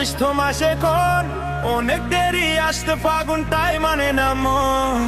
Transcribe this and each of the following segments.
জ্যৈষ্ঠ মাসে কোন অনেক দেরি আসতে ফাগুনটাই মানে না মন।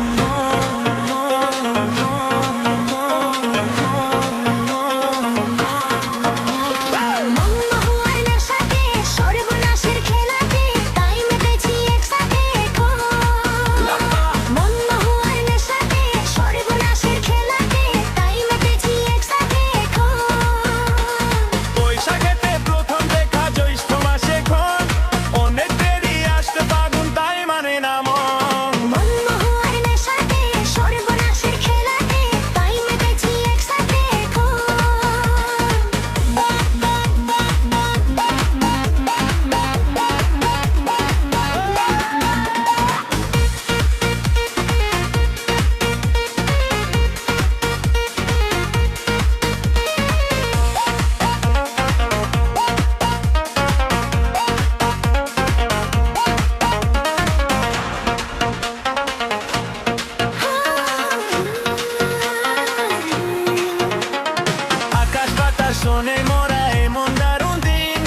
শোনে মোরা এমন দারুণ দিন,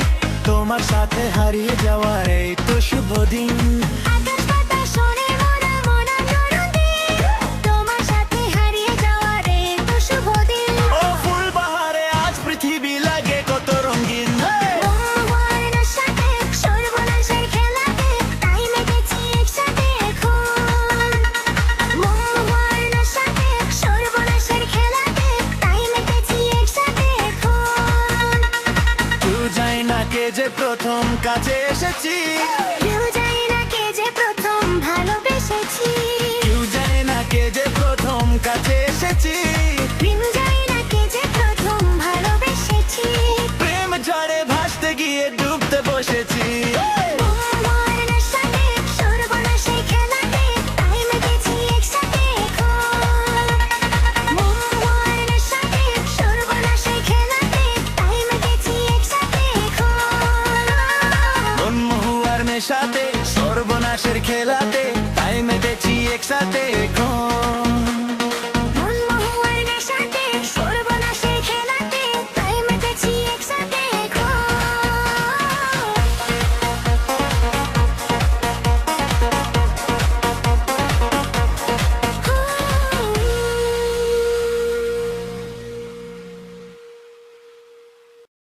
তোমার সাথে হারিয়ে যাওয়ার এই তো শুভ দিন। ও ফুল বাহারে আজ পৃথিবী লাগে কত রঙিন। কে যে প্রথম কাছে এসেছি, কেউ জানে না কে যে প্রথম ভালোবেসেছি, কেউ জানে না কে যে প্রথম কাছে এসেছি, প্রেম জানে না কে যে প্রথম ভালোবেসেছি, প্রেম ঝড়ে ভাসতে গিয়ে ডুবতে বসেছি। সাথে সর্বনাশের খেলাতে তাই মেতেছি একসাথে এখন।